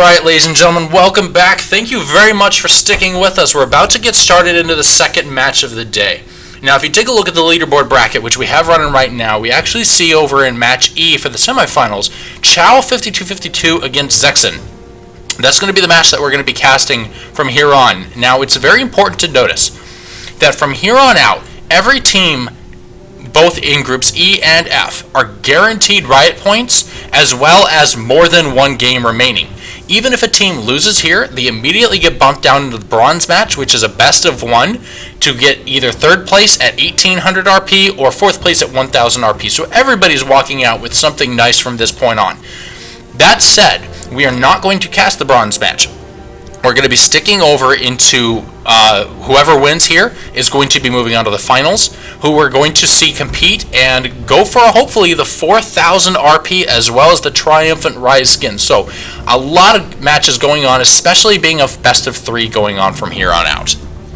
Alright, ladies and gentlemen, welcome back. Thank you very much for sticking with us. We're about to get started into the second match of the day. Now, if you take a look at the leaderboard bracket, which we have running right now, we actually see over in Match E for the semifinals, Chau 52-52 against Xexen. That's going to be the match that we're going to be casting from here on. Now, it's very important to notice that from here on out, every team, both in groups E and F, are guaranteed riot points as well as more than one game remaining. Even if a team loses here, they immediately get bumped down into the bronze match, which is a best of one, to get either third place at 1800 RP or fourth place at 1000 RP. So everybody's walking out with something nice from this point on. That said, we are not going to cast the bronze match. We're going to be sticking over into whoever wins here is going to be moving on to the finals, who we're going to see compete and go for hopefully the 4000 RP as well as the Triumphant Rise skin. So a lot of matches going on, especially being a best of three going on from here on out.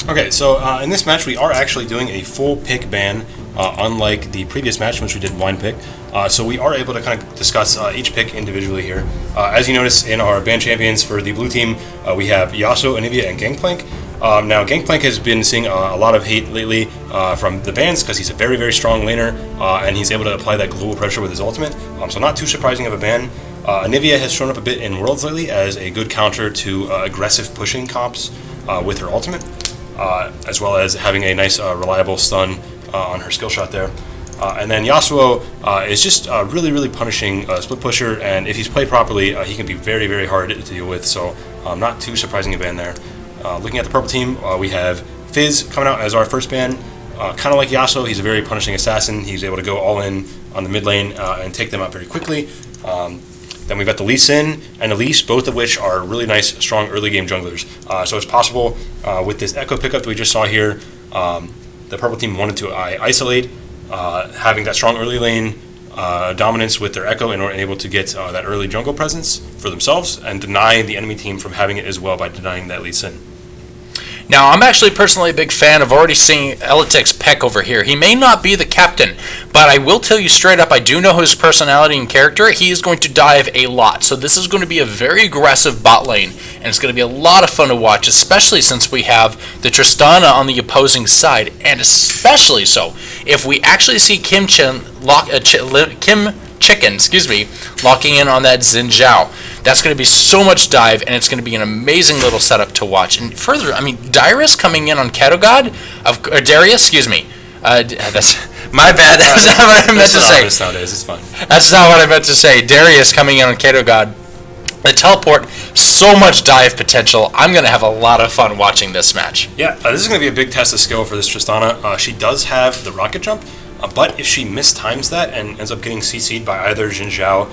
Okay, so in this match we are actually doing a full pick ban, unlike the previous match in which we did blind pick. So we are able to kind of discuss each pick individually here. As you notice in our ban champions for the blue team, we have Yasuo, Anivia, and Gangplank. Now, Gangplank has been seeing a lot of hate lately from the bans because he's a very, very strong laner, and he's able to apply that global pressure with his ultimate. So not too surprising of a ban. Anivia has shown up a bit in Worlds lately as a good counter to aggressive pushing comps with her ultimate, as well as having a nice reliable stun on her skill shot there. And then Yasuo is just really, really punishing split pusher, and if he's played properly, he can be very, very hard to deal with, so not too surprising a ban there. Looking at the purple team, we have Fizz coming out as our first ban. Kind of like Yasuo, he's a very punishing assassin. He's able to go all in on the mid lane and take them out very quickly. Then we've got the Lee Sin and Elise, both of which are really nice, strong early game junglers. So it's possible with this Echo pickup that we just saw here, the purple team wanted to isolate, having that strong early lane dominance with their Echo and are able to get that early jungle presence for themselves and deny the enemy team from having it as well by denying that Lee Sin. Now, I'm actually personally a big fan of already seeing Elitek's Peck over here. He may not be the captain, but I will tell you straight up, I do know his personality and character. He is going to dive a lot, so this is going to be a very aggressive bot lane, and it's going to be a lot of fun to watch, especially since we have the Tristana on the opposing side, and especially so if we actually see Kim Chicken, locking in on that Xin Zhao. That's going to be so much dive, and it's going to be an amazing little setup to watch. And further, I mean, Darius coming in on Ketogod, Darius, that's my bad. That's not what I meant to say. Nowadays, it's fine. That's not what I meant to say. Darius coming in on Ketogod, the teleport, so much dive potential. I'm going to have a lot of fun watching this match. Yeah, this is going to be a big test of skill for this Tristana. She does have the rocket jump, but if she mistimes that and ends up getting CC'd by either Xin Zhao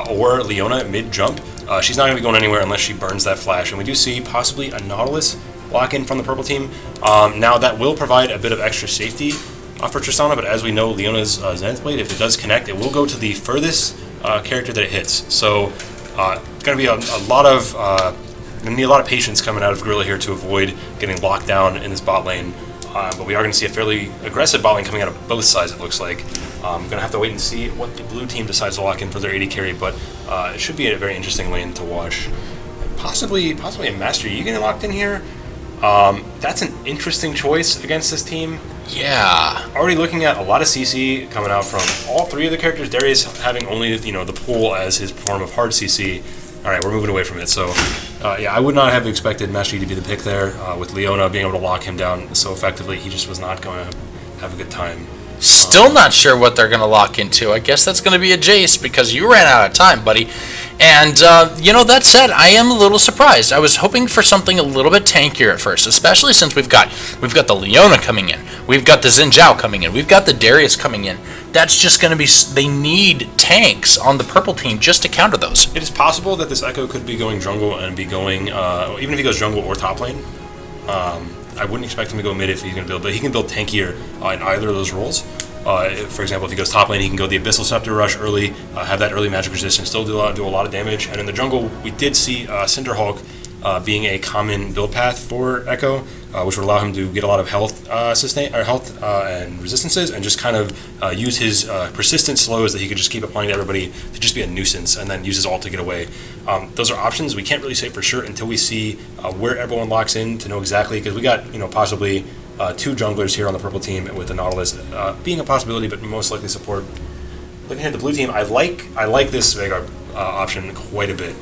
or Leona mid-jump, she's not going to be going anywhere unless she burns that flash. And we do see possibly a Nautilus lock-in from the purple team. Now, that will provide a bit of extra safety for Tristana, but as we know, Leona's Zenith Blade, if it does connect, it will go to the furthest character that it hits. So, going to be a lot of patience coming out of Gorilla here to avoid getting locked down in this bot lane. But we are going to see a fairly aggressive bot lane coming out of both sides, it looks like. I'm going to have to wait and see what the blue team decides to lock in for their AD carry, but it should be a very interesting lane to watch. Possibly a Master Yi getting locked in here. That's an interesting choice against this team. Yeah. Already looking at a lot of CC coming out from all three of the characters. Darius having only the pool as his form of hard CC. All right, we're moving away from it. So, yeah, I would not have expected Master Yi to be the pick there. With Leona being able to lock him down so effectively, he just was not going to have a good time. Still not sure what they're going to lock into. I guess that's going to be a Jace because you ran out of time, buddy. And, that said, I am a little surprised. I was hoping for something a little bit tankier at first, especially since we've got the Leona coming in. We've got the Xin Zhao coming in. We've got the Darius coming in. That's just going to be... They need tanks on the purple team just to counter those. It is possible that this Echo could be going jungle and be going... even if he goes jungle or top lane, I wouldn't expect him to go mid if he's going to build, but he can build tankier in either of those roles. For example, if he goes top lane, he can go the Abyssal Scepter Rush early, have that early magic resistance, still do a lot of damage. And in the jungle, we did see Cinderhulk being a common build path for Echo, which would allow him to get a lot of health and resistances, and just kind of use his persistent slows that he could just keep applying to everybody to just be a nuisance, and then use his ult to get away. Those are options we can't really say for sure until we see where everyone locks in to know exactly, because we got possibly 2 junglers here on the purple team with the Nautilus being a possibility, but most likely support. Looking at the blue team, I like this Veigar option quite a bit.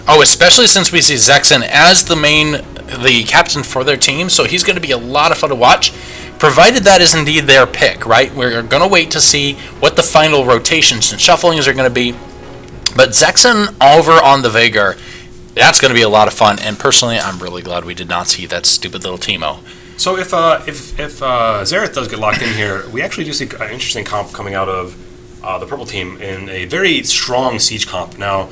Oh, especially since we see Xexen as the captain for their team, so he's going to be a lot of fun to watch, provided that is indeed their pick, right? We're going to wait to see what the final rotations and shufflings are going to be. But Xexen over on the Veigar, that's going to be a lot of fun, and personally, I'm really glad we did not see that stupid little Teemo. So if Xerath does get locked in here, we actually do see an interesting comp coming out of the purple team in a very strong siege comp. Now,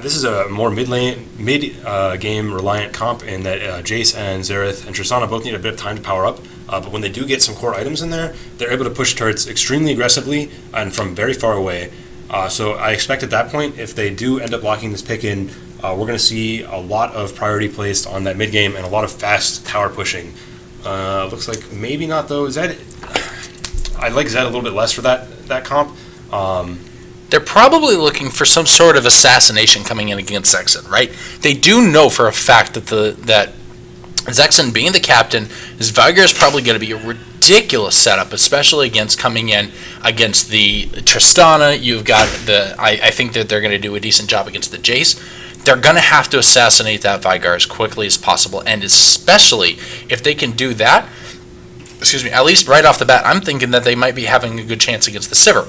this is a more mid-game reliant comp in that Jace and Xerath and Tristana both need a bit of time to power up, but when they do get some core items in there, they're able to push turrets extremely aggressively and from very far away. So I expect at that point, if they do end up locking this pick in, we're going to see a lot of priority placed on that mid-game and a lot of fast tower pushing. Looks like maybe not though. Zed, I like Zed a little bit less for that comp. They're probably looking for some sort of assassination coming in against Xexen, right? They do know for a fact that that Xexen being the captain, his Veigar is probably going to be a ridiculous setup, especially coming in against the Tristana. You've got I think that they're going to do a decent job against the Jace. They're going to have to assassinate that Veigar as quickly as possible, and especially if they can do that, at least right off the bat, I'm thinking that they might be having a good chance against the Sivir.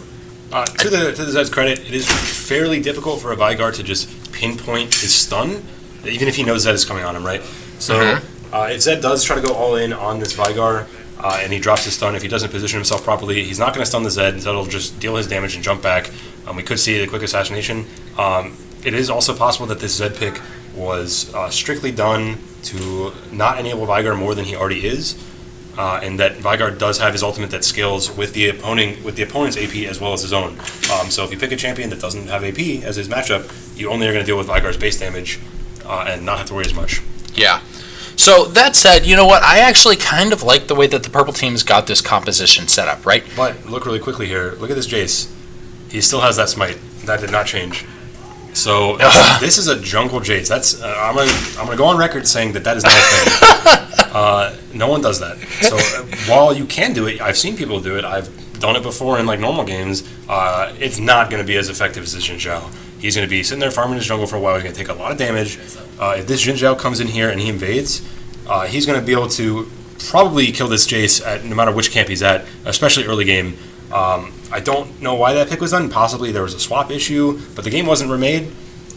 To the Zed's credit, it is fairly difficult for a Veigar to just pinpoint his stun, even if he knows Zed is coming on him, right? So if Zed does try to go all in on this Veigar, and he drops his stun, if he doesn't position himself properly, he's not going to stun the Zed. Zed will just deal his damage and jump back. We could see the quick assassination. It is also possible that this Zed pick was strictly done to not enable Veigar more than he already is, and that Veigar does have his ultimate that scales with the opponent's AP as well as his own. So if you pick a champion that doesn't have AP as his matchup, you only are going to deal with Veigar's base damage and not have to worry as much. Yeah. So that said, you know what? I actually kind of like the way that the purple team's got this composition set up, right? But look really quickly here. Look at this Jace. He still has that smite. That did not change. So this is a jungle Jace. That's I'm gonna go on record saying that is not a thing. No one does that. So while you can do it, I've seen people do it. I've done it before in like normal games. It's not going to be as effective as this Jin Zhao. He's going to be sitting there farming his jungle for a while. He's going to take a lot of damage. If this Jin Zhao comes in here and he invades, he's going to be able to probably kill this Jace at no matter which camp he's at, especially early game. I don't know why that pick was done. Possibly there was a swap issue, but the game wasn't remade.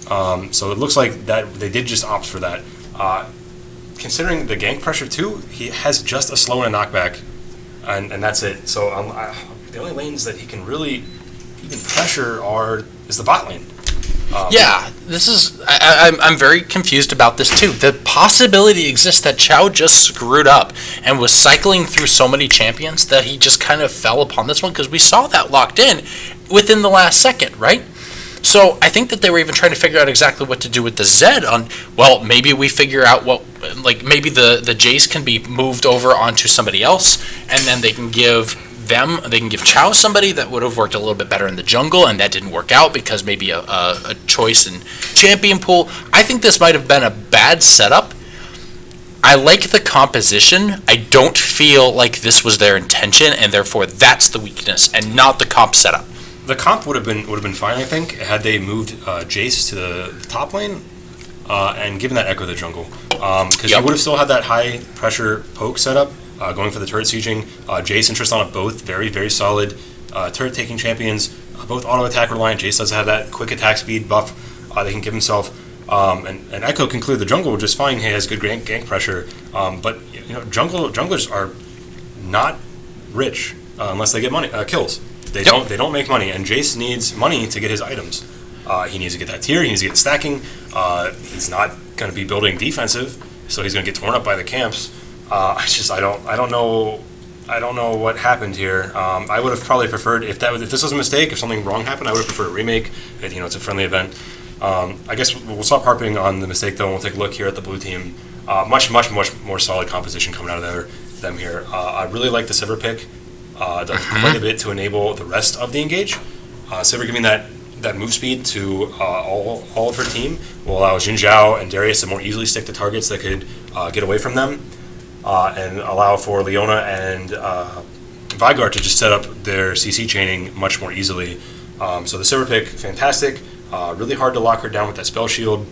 So it looks like that they did just opt for that. Considering the gank pressure too, he has just a slow and a knockback, and that's it. So the only lanes that he can pressure is the bot lane. Yeah, this is. I'm very confused about this too. The possibility exists that Chau just screwed up and was cycling through so many champions that he just kind of fell upon this one, because we saw that locked in within the last second, right? So I think that they were even trying to figure out exactly what to do with the Zed. Well, maybe we figure out maybe the Jace can be moved over onto somebody else, and then they can give Chau somebody that would have worked a little bit better in the jungle, and that didn't work out because maybe a choice in champion pool. I think this might have been a bad setup. I like the composition. I don't feel like this was their intention, and therefore that's the weakness, and not the comp setup. The comp would have been fine, I think, had they moved Jace to the top lane and given that Echo the jungle, because you would have still had that high pressure poke setup. Going for the turret sieging. Jace and Tristana both very, very solid turret taking champions, both auto attack reliant. Jace does have that quick attack speed buff they can give himself, and Echo can clear the jungle just fine. He has good gank pressure, but junglers are not rich unless they get money kills. They don't make money, and Jace needs money to get his items. He needs to get that tier. He needs to get stacking. He's not going to be building defensive, so he's going to get torn up by the camps. I don't know what happened here. I would have probably preferred if this was a mistake, if something wrong happened, I would have preferred a remake. It's a friendly event. I guess we'll stop harping on the mistake, though, and we'll take a look here at the blue team. Much more solid composition coming out of them here. I really like the Sivir pick. Does quite a bit to enable the rest of the engage. Sivir giving that move speed to all of her team will allow Xin Zhao and Darius to more easily stick to targets that could get away from them, and allow for Leona and Veigar to just set up their CC chaining much more easily. So the Sivir pick, fantastic. Really hard to lock her down with that spell shield.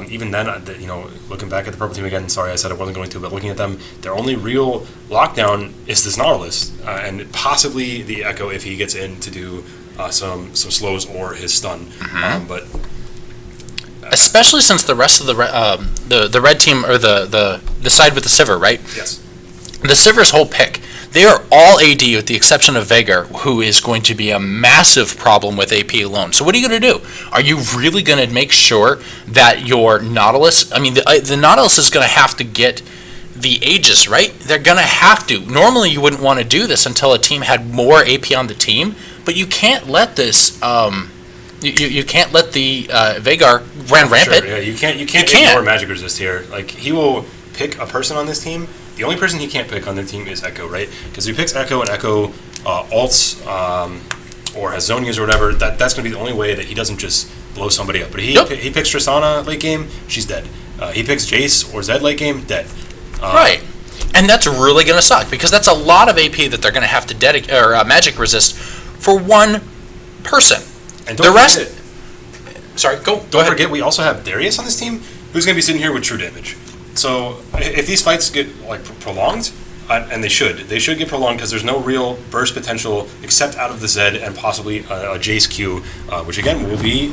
Even then, looking back at the purple team again, sorry I said I wasn't going to, but looking at them, their only real lockdown is this Nautilus, and possibly the Echo if he gets in to do some slows or his stun. But especially since the rest of the red team, or the side with the Sivir, right? Yes. The Sivir's whole pick, they are all AD with the exception of Veigar, who is going to be a massive problem with AP alone. So what are you going to do? Are you really going to make sure that your Nautilus, I mean, the Nautilus is going to have to get the Aegis, right? They're going to have to. Normally you wouldn't want to do this until a team had more AP on the team, but you can't let this, you can't let the Veigar run rampant. Sure, yeah, you can't ignore magic resist here. Like, he will pick a person on this team. The only person he can't pick on their team is Echo, right? Because if he picks Echo and Echo ults or has Zonias or whatever, that's going to be the only way that he doesn't just blow somebody up. But he picks Tristana late game, she's dead. He picks Jace or Zed late game, dead. Right. And that's really going to suck, because that's a lot of AP that they're going to have to magic resist for one person. And the rest... Sorry, go Don't ahead. forget, we also have Darius on this team, who's going to be sitting here with true damage. So if these fights get prolonged, and they should get prolonged, because there's no real burst potential except out of the Zed and possibly a Jace Q, which again will be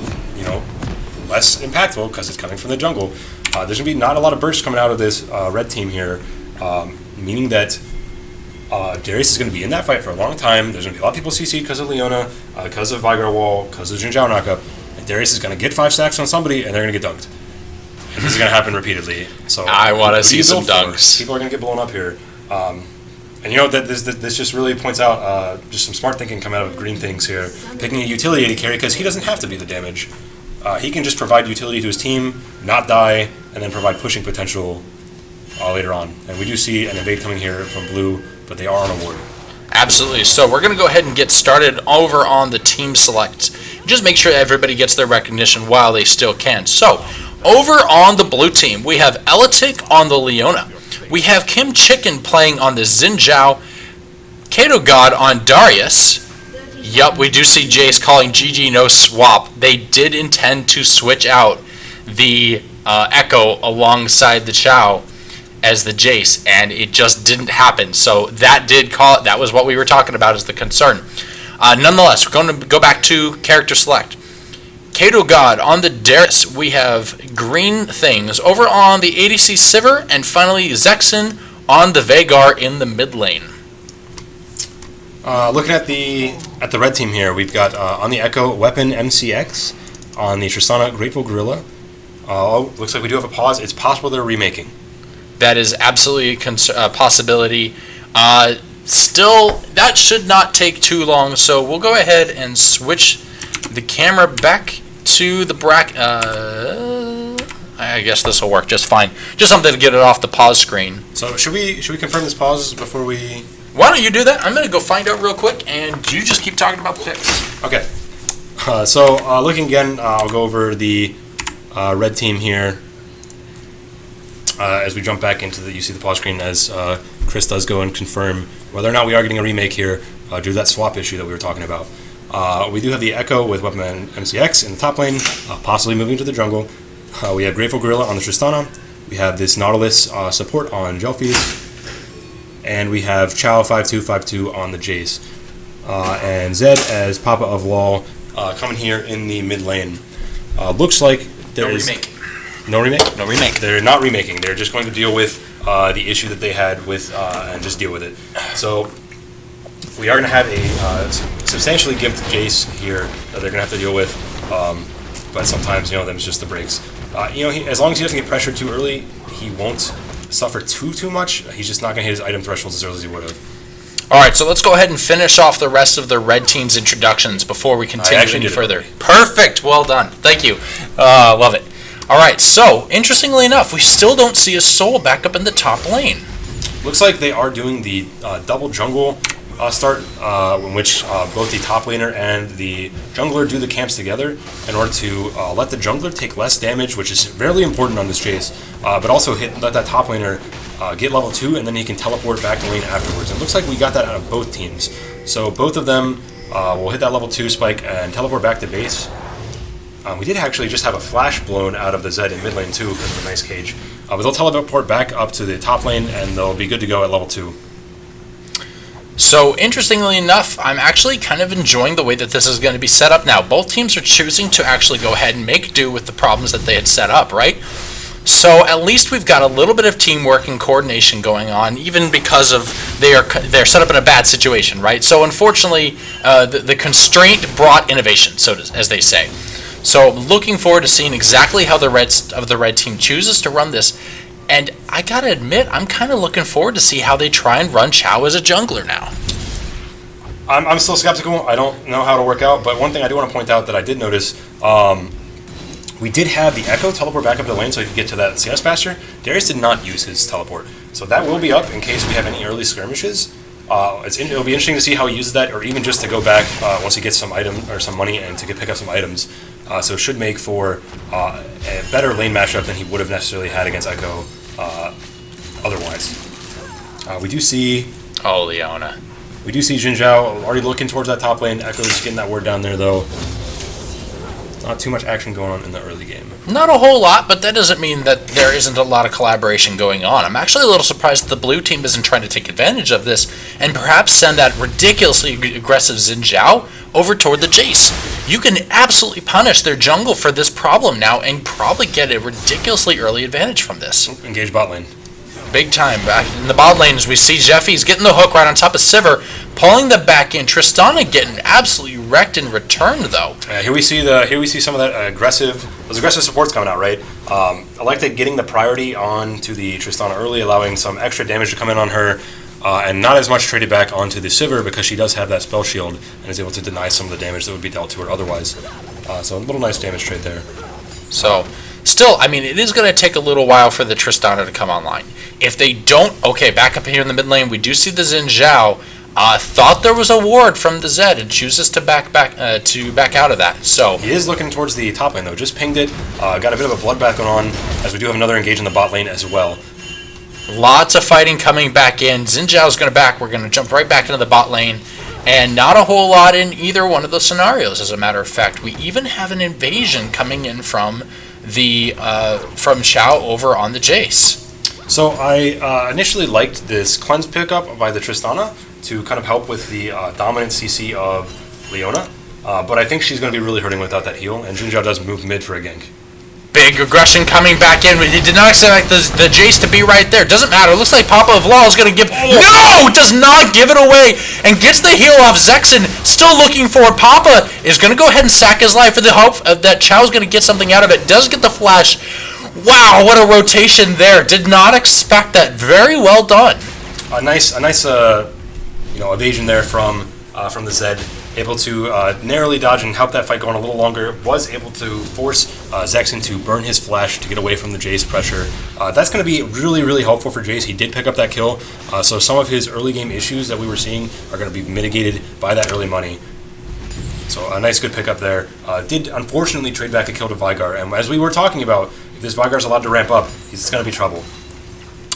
less impactful because it's coming from the jungle. There's going to be not a lot of bursts coming out of this red team here, meaning that Darius is going to be in that fight for a long time. There's going to be a lot of people CC'd because of Leona, because of Veigar wall, because of Xin Zhao knockup, and Darius is going to get 5 stacks on somebody and they're going to get dunked. And this is going to happen repeatedly. So I want to see some dunks. People are going to get blown up here. And that this just really points out just some smart thinking coming out of Green Things here. Picking a utility to carry because he doesn't have to be the damage. He can just provide utility to his team, not die, and then provide pushing potential later on. And we do see an invade coming here from blue, but they are on a ward. Absolutely. So we're going to go ahead and get started over on the team select. Just make sure everybody gets their recognition while they still can. So over on the blue team, we have Elatic on the Leona. We have Kim Chicken playing on the Xin Zhao. Kato God on Darius. Yup, we do see Jace calling GG no swap. They did intend to switch out the Echo alongside the Chau as the Jace, and it just didn't happen. So that did call it. That was what we were talking about as the concern. Nonetheless, we're going to go back to character select. Kato God on the Darius, we have Green Things. Over on the ADC Sivir, and finally Xexen on the Veigar in the mid lane. Looking at the red team here, we've got on the Echo Weapon MCX, on the Tristana Grateful Gorilla. Looks like we do have a pause. It's possible they're remaking. That is absolutely a possibility. Still, that should not take too long, so we'll go ahead and switch the camera back to the bracket. I guess this will work just fine. Just something to get it off the pause screen. So should we confirm this pause before we? Why don't you do that? I'm going to go find out real quick, and you just keep talking about the picks. Okay. So looking again, I'll go over the red team here. As we jump back into you see the pause screen as Chris does go and confirm whether or not we are getting a remake here due to that swap issue that we were talking about. We do have the Echo with Weapon MCX in the top lane, possibly moving to the jungle. We have Grateful Gorilla on the Tristana. We have this Nautilus support on Jelfies. And we have Chau 5252 on the Jace. And Zed as Papa of Law coming here in the mid lane. Looks like there is... No remake? No remake. They're not remaking. They're just going to deal with the issue that they had with and just deal with it. So we are going to have a substantially gimped Jace here that they're going to have to deal with. But sometimes, them's just the breaks. As long as he doesn't get pressured too early, he won't suffer too much. He's just not going to hit his item thresholds as early as he would have. Alright, so let's go ahead and finish off the rest of the red team's introductions before we continue any further. Perfect! Well done. Thank you. Love it. Alright, so, interestingly enough, we still don't see a soul back up in the top lane. Looks like they are doing the double jungle start, in which both the top laner and the jungler do the camps together in order to let the jungler take less damage, which is very important on this chase, but also let that top laner get level 2, and then he can teleport back to lane afterwards. It looks like we got that out of both teams. So both of them will hit that level 2 spike and teleport back to base. We did actually just have a flash blown out of the Zed in mid lane too because of a nice cage. But they'll teleport back up to the top lane and they'll be good to go at level 2. So, interestingly enough, I'm actually kind of enjoying the way that this is going to be set up now. Both teams are choosing to actually go ahead and make do with the problems that they had set up, right? So, at least we've got a little bit of teamwork and coordination going on, even because of they're set up in a bad situation, right? So, unfortunately, the constraint brought innovation, as they say. So, looking forward to seeing exactly how the red team chooses to run this. And I gotta admit, I'm kind of looking forward to see how they try and run Chau as a jungler now. I'm still skeptical. I don't know how it'll work out, but one thing I do want to point out that I did notice, we did have the Echo teleport back up the lane so he could get to that CS faster. Darius did not use his teleport, so that will be up in case we have any early skirmishes. It'll be interesting to see how he uses that, or even just to go back once he gets some item or some money and to pick up some items. So it should make for a better lane matchup than he would have necessarily had against Echo otherwise. We do see... Oh, Leona. We do see Xin Zhao already looking towards that top lane. Echo's getting that word down there, though. Not too much action going on in the early game. Not a whole lot, but that doesn't mean that there isn't a lot of collaboration going on. I'm actually a little surprised that the blue team isn't trying to take advantage of this and perhaps send that ridiculously aggressive Xin Zhao over toward the Jace. You can absolutely punish their jungle for this problem now and probably get a ridiculously early advantage from this. Engage bot lane. Big time. Back in the bot lanes, we see Jeffy's getting the hook right on top of Sivir, pulling the back in. Tristana getting absolutely wrecked in return, though. Here we see some of that those aggressive supports coming out, right? I like that getting the priority on to the Tristana early, allowing some extra damage to come in on her, and not as much traded back onto the Sivir because she does have that spell shield and is able to deny some of the damage that would be dealt to her otherwise. So a little nice damage trade there. So, still, I mean, it is going to take a little while for the Tristana to come online. If they don't, okay, back up here in the mid lane, we do see the Xin Zhao. Thought there was a ward from the Zed and chooses to back out of that. So he is looking towards the top lane though. Just pinged it. Got a bit of a bloodbath going on as we do have another engage in the bot lane as well. Lots of fighting coming back in. Xin Zhao's going to back. We're going to jump right back into the bot lane. And not a whole lot in either one of those scenarios, as a matter of fact. We even have an invasion coming in from Chau over on the Jace. So I initially liked this cleanse pickup by the Tristana to kind of help with the dominant CC of Leona, but I think she's going to be really hurting without that heal, and Xin Zhao does move mid for a gank. Big aggression coming back in. He did not expect the Jace to be right there. Doesn't matter. Looks like Papa of Law is going to give... No! Does not give it away and gets the heal off. Xexen still looking for it. Papa is going to go ahead and sack his life for the hope that Chau's going to get something out of it. Does get the flash. Wow, what a rotation there. Did not expect that. Very well done. A nice evasion there from the Zed. Able to narrowly dodge and help that fight go on a little longer. Was able to force Xexen to burn his flash to get away from the Jace pressure. That's going to be really, really helpful for Jace. He did pick up that kill, so some of his early game issues that we were seeing are going to be mitigated by that early money. So a nice good pickup there. Did unfortunately trade back a kill to Veigar, and as we were talking about, if this Veigar's allowed to ramp up, it's going to be trouble.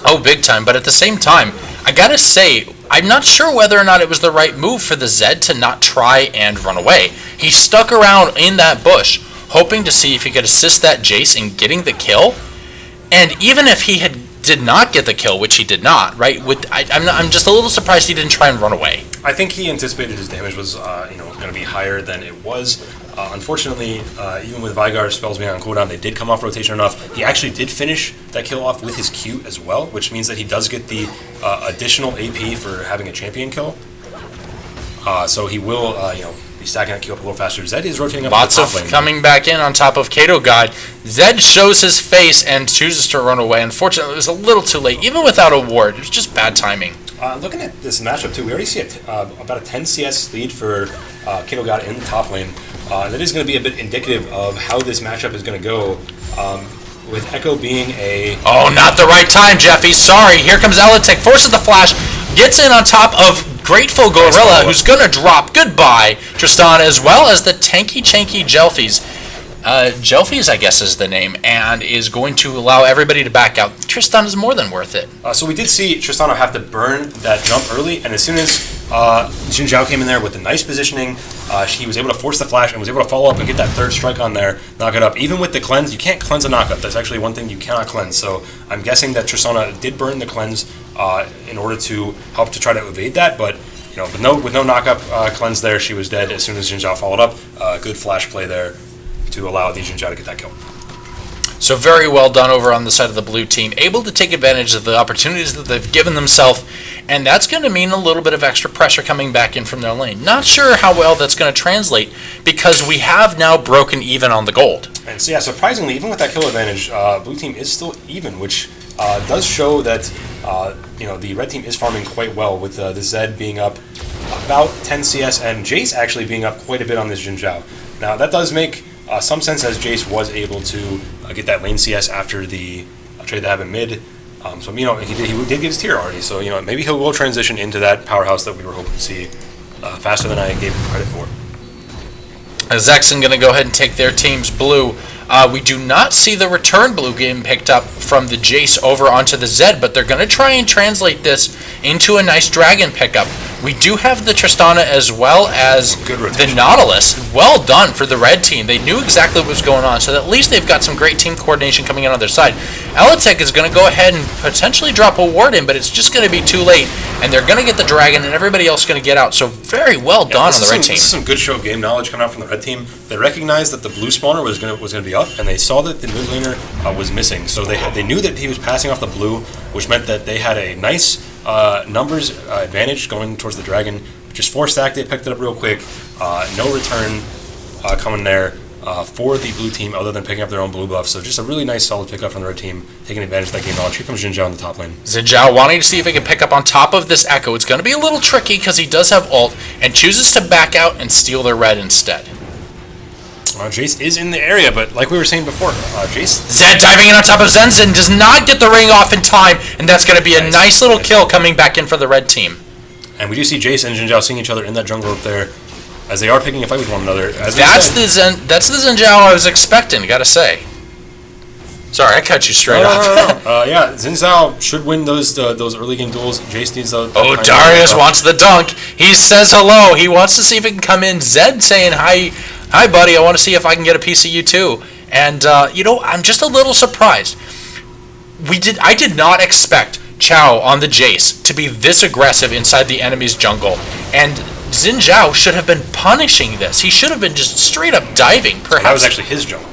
Oh, big time. But at the same time, I gotta say, I'm not sure whether or not it was the right move for the Zed to not try and run away. He stuck around in that bush, hoping to see if he could assist that Jace in getting the kill. And even if he did not get the kill, which he did not, right? I'm just a little surprised he didn't try and run away. I think he anticipated his damage was going to be higher than it was. Unfortunately, even with Veigar's spells being on cooldown, they did come off rotation enough. He actually did finish that kill off with his Q as well, which means that he does get the additional AP for having a champion kill. So he will, be stacking that Q up a little faster. Zed is rotating up. Lots of coming back in on top of Kato God. Zed shows his face and chooses to run away. Unfortunately, it was a little too late. Even without a ward, it was just bad timing. Looking at this matchup too, we already see about a 10 CS lead for Kato God in the top lane. That is going to be a bit indicative of how this matchup is going to go. With Echo being a... Oh, not the right time, Jeffy. Sorry. Here comes Elitic. Forces the flash. Gets in on top of Grateful Gorilla, who's going to drop. Goodbye, Tristana, as well as the tanky chanky Jelfies. Jelfies, I guess, is the name, and is going to allow everybody to back out. Tristan is more than worth it. So we did see Tristana have to burn that jump early, and as soon as Xin Zhao came in there with the nice positioning, he was able to force the flash and was able to follow up and get that third strike on there, knock it up. Even with the cleanse, you can't cleanse a knockup. That's actually one thing you cannot cleanse. So I'm guessing that Tristana did burn the cleanse in order to help to try to evade that, but with no knockup cleanse there, she was dead as soon as Xin Zhao followed up. Good flash play there to allow the Xin Zhao to get that kill. So very well done over on the side of the blue team, able to take advantage of the opportunities that they've given themselves, and that's going to mean a little bit of extra pressure coming back in from their lane. Not sure how well that's going to translate, because we have now broken even on the gold. And so yeah, surprisingly, even with that kill advantage, blue team is still even, which does show that the red team is farming quite well, with the Zed being up about 10 CS and Jace actually being up quite a bit on this Xin Zhao. Now that does make some sense, as Jace was able to get that lane CS after the trade that happened mid. So he did get his tier already. So maybe he will transition into that powerhouse that we were hoping to see faster than I gave him credit for. Xexen going to go ahead and take their team's blue. We do not see the return blue getting picked up from the Jace over onto the Zed, but they're going to try and translate this into a nice dragon pickup. We do have the Tristana as well as the Nautilus. Well done for the red team. They knew exactly what was going on, so at least they've got some great team coordination coming in on their side. Elitek is going to go ahead and potentially drop a ward in, but it's just going to be too late, and they're going to get the dragon, and everybody else is going to get out. So very well done on the red team. This is some good show of game knowledge coming out from the red team. They recognized that the blue spawner was going to be up, and they saw that the mid laner was missing. So they knew that he was passing off the blue, which meant that they had a nice numbers advantage going towards the dragon. Just 4 stacked it, picked it up real quick. No return coming there for the blue team other than picking up their own blue buff. So just a really nice solid pickup from the red team, taking advantage of that game knowledge. Here comes Xin Zhao in the top lane. Xin Zhao wanting to see if he can pick up on top of this Echo. It's going to be a little tricky because he does have ult and chooses to back out and steal their red instead. Jace is in the area, but like we were saying before, Jace... Zed diving in on top of Zenzen does not get the ring off in time, and that's going to be a nice little kill coming back in for the red team. And we do see Jace and Xin Zhao seeing each other in that jungle up there, as they are picking a fight with one another. That's the Xin Zhao I was expecting, gotta say. Sorry, I cut you straight off. Yeah, Xin Zhao should win those early game duels. Jace needs those. Oh, Darius wants the dunk. He says hello. He wants to see if he can come in. Zed saying hi. Hi, buddy, I want to see if I can get a piece of you, too. And, I'm just a little surprised. I did not expect Chau on the Jace to be this aggressive inside the enemy's jungle. And Xin Zhao should have been punishing this. He should have been just straight up diving, perhaps. That was actually his jungle.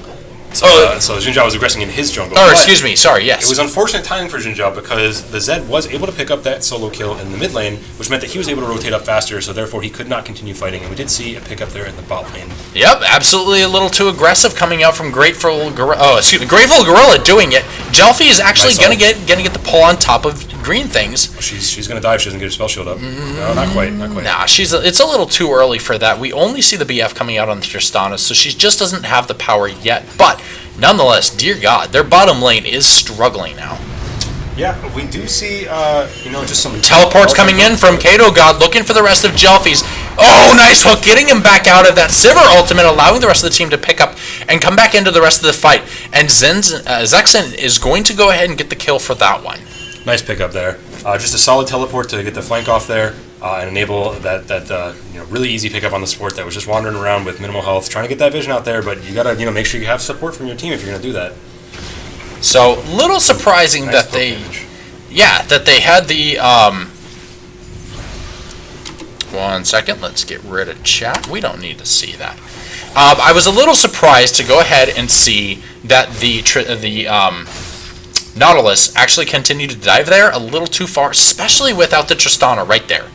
So Xin Zhao was aggressing in his jungle. Oh, excuse me. Sorry, yes. It was unfortunate timing for Xin Zhao because the Zed was able to pick up that solo kill in the mid lane, which meant that he was able to rotate up faster, so therefore he could not continue fighting. And we did see a pickup there in the bot lane. Yep, absolutely a little too aggressive coming out from Grateful Gorilla doing it. Jelfie is actually gonna get the pull on top of green things. Well, she's gonna die if she doesn't get her spell shield up. No, not quite. Nah, it's a little too early for that. We only see the BF coming out on the Tristana, so she just doesn't have the power yet. But nonetheless, dear God, their bottom lane is struggling now. Yeah, we do see, just some... Teleports coming in from Kato God, looking for the rest of Jelfies. Oh, nice hook, getting him back out of that Sivir ultimate, allowing the rest of the team to pick up and come back into the rest of the fight. And Xexen is going to go ahead and get the kill for that one. Nice pickup there. Just a solid teleport to get the flank off there and enable that really easy pickup on the support that was just wandering around with minimal health, trying to get that vision out there, but you gotta make sure you have support from your team if you're gonna do that. So, little surprising that they had the, 1 second, let's get rid of chat. We don't need to see that. I was a little surprised to go ahead and see that the Nautilus actually continued to dive there a little too far, especially without the Tristana right there.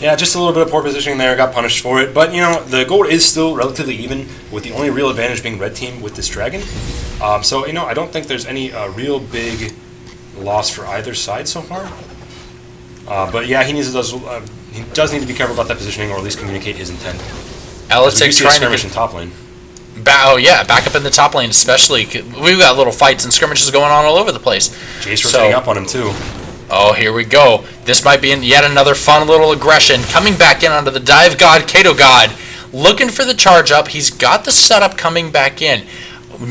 Yeah, just a little bit of poor positioning there, got punished for it. But, the gold is still relatively even, with the only real advantage being red team with this dragon. So, I don't think there's any real big loss for either side so far. But yeah, he does need to be careful about that positioning, or at least communicate his intent. Aletic trying to get in top lane. Back up in the top lane, especially. We've got little fights and skirmishes going on all over the place. Jace rotating up on him too. Oh, here we go. This might be yet another fun little aggression. Coming back in onto the Dive God, Kato God. Looking for the charge up. He's got the setup coming back in.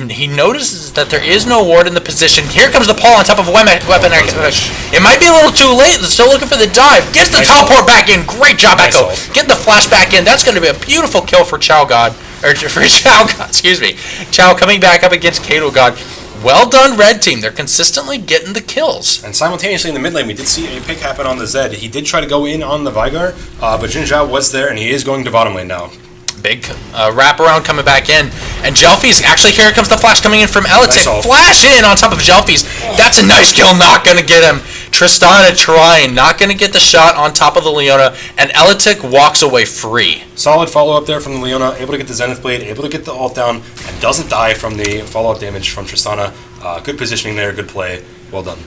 He notices that there is no ward in the position. Here comes the Paul on top of weapon. It might be a little too late. They're still looking for the dive. Gets the teleport back in. Great job, Echo. Get the flash back in. That's going to be a beautiful kill for Chau God. Or for Chau God, excuse me. Chau coming back up against Kato God. Well done, Red Team. They're consistently getting the kills. And simultaneously in the mid lane, we did see a pick happen on the Zed. He did try to go in on the Vigar, but Jin Zhao was there, and he is going to bottom lane now. Big wraparound coming back in. And Jelfies, actually, here comes the flash coming in from Aletic. Nice flash in on top of Jelfies. That's a nice kill, not going to get him. Tristana trying, not going to get the shot on top of the Leona, and Aletic walks away free. Solid follow-up there from the Leona, able to get the Zenith Blade, able to get the ult down, and doesn't die from the follow-up damage from Tristana. Good positioning there, good play, well done.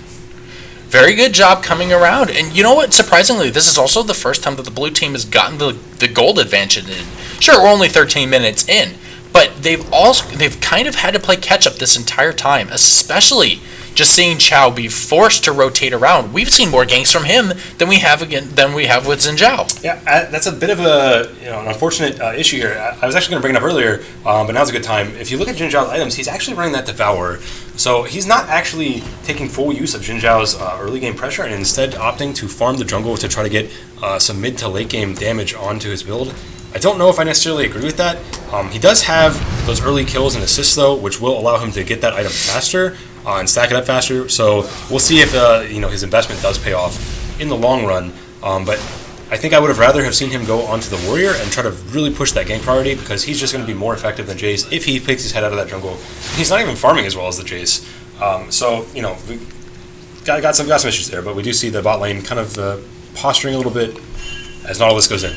Very good job coming around. And you know what? Surprisingly, this is also the first time that the blue team has gotten the gold advantage in. Sure, we're only 13 minutes in, but they've kind of had to play catch up this entire time, especially just seeing Chau be forced to rotate around. We've seen more ganks from him than we have with Xin Zhao. Yeah, that's a bit of an unfortunate issue here. I was actually going to bring it up earlier, but now's a good time. If you look at Xin Zhao's items, he's actually running that Devour. So he's not actually taking full use of Xin Zhao's early game pressure and instead opting to farm the jungle to try to get some mid to late game damage onto his build. I don't know if I necessarily agree with that. He does have those early kills and assists though, which will allow him to get that item faster and stack it up faster. So we'll see if his investment does pay off in the long run. But I think I would have rather have seen him go onto the Warrior and try to really push that gank priority, because he's just going to be more effective than Jace if he picks his head out of that jungle. He's not even farming as well as the Jace. We got some issues there, but we do see the bot lane kind of posturing a little bit as Nautilus goes in.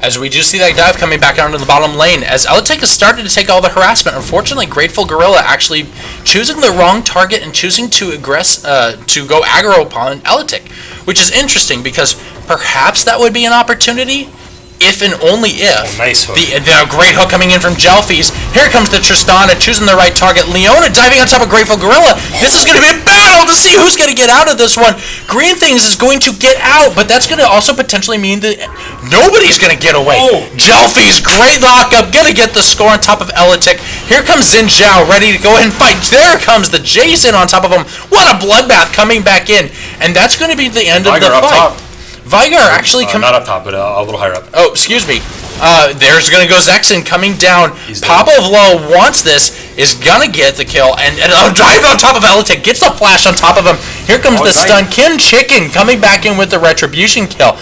As we do see that dive coming back down to the bottom lane, as Aletic has started to take all the harassment. Unfortunately, Grateful Gorilla actually choosing the wrong target and choosing to go aggro upon Aletic, which is interesting because perhaps that would be an opportunity if and only if. Nice hook. The great hook coming in from Jelfies. Here comes the Tristana choosing the right target. Leona diving on top of Grateful Gorilla. This is going to be a battle to see who's going to get out of this one. Green Things is going to get out, but that's going to also potentially mean that nobody's going to get away. Jelfies, great lockup, going to get the score on top of Aletic. Here comes Xin Zhao ready to go ahead and fight. There comes the Jason on top of him. What a bloodbath coming back in. And that's going to be the end of the fight. Vigar actually not up top, but a little higher up. Oh, excuse me. There's going to go Xexen coming down. Pavlovlo wants this, is going to get the kill, and drive on top of Aletic, gets the flash on top of him. Here comes the stun. Kim Chicken coming back in with the retribution kill.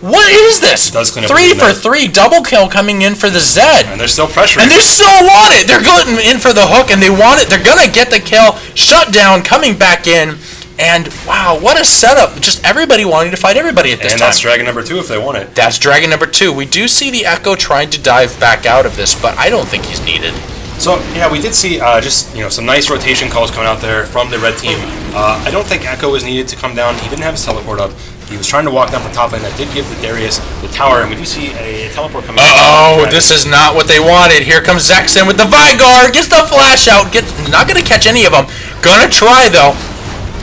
What is this? 3 for 3, double kill coming in for the Zed. And they're still pressuring. And they still want it. They're going in for the hook, and they want it. They're going to get the kill. Shut down, coming back in. And wow, what a setup. Just everybody wanting to fight everybody at this time. And that's Dragon number 2 if they want it. That's Dragon number 2. We do see the Echo trying to dive back out of this, but I don't think he's needed. So, yeah, we did see some nice rotation calls coming out there from the red team. I don't think Echo was needed to come down. He didn't have his teleport up. He was trying to walk down the top lane. That did give the Darius the tower, and we do see a teleport coming out. This is not what they wanted. Here comes Xexen with the Vigar. Gets the flash out. Not going to catch any of them. Gonna try, though.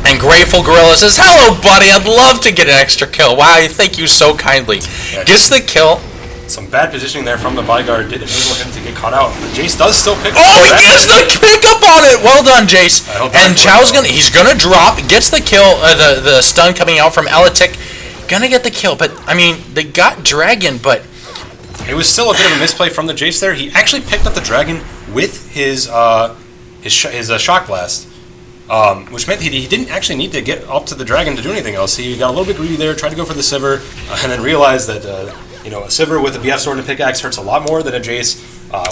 And Grateful Gorilla says, "Hello, buddy. I'd love to get an extra kill. Wow, thank you so kindly." Yeah, gets the kill. Some bad positioning there from the Vigar did enable him to get caught out. But Jace does still pick up. Oh, he gets the pick up on it. Well done, Jace. And Chau's he's gonna drop. Gets the kill. The stun coming out from Aletic. Gonna get the kill. But I mean, they got Dragon, but it was still a bit of a misplay from the Jace there. He actually picked up the Dragon with his shock blast. Which meant he didn't actually need to get up to the Dragon to do anything else. He got a little bit greedy there, tried to go for the Sivir, and then realized that a Sivir with a BF sword and a pickaxe hurts a lot more than a Jace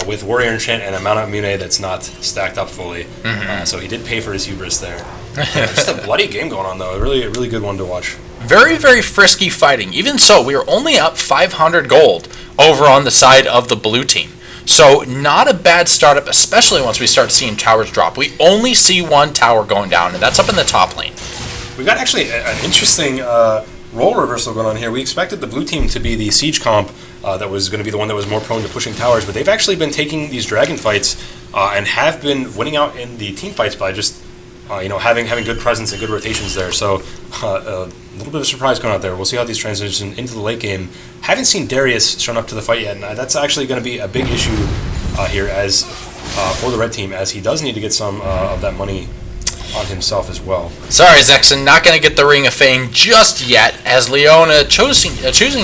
with Warrior Enchant and a Mount of Immune that's not stacked up fully. So he did pay for his hubris there. Just a bloody game going on, though. A really good one to watch. Very, very frisky fighting. Even so, we were only up 500 gold over on the side of the blue team. So not a bad startup, especially once we start seeing towers drop. We only see one tower going down, and that's up in the top lane. We got actually an interesting role reversal going on here. We expected the blue team to be the siege comp that was going to be the one that was more prone to pushing towers, but they've actually been taking these dragon fights and have been winning out in the team fights by just having good presence and good rotations there. So a little bit of a surprise going out there. We'll see how these transition into the late game. Haven't seen Darius shown up to the fight yet, and that's actually going to be a big issue here as for the red team, as he does need to get some of that money on himself as well. Sorry, Xexen, not going to get the Ring of Fame just yet, as Leona choosing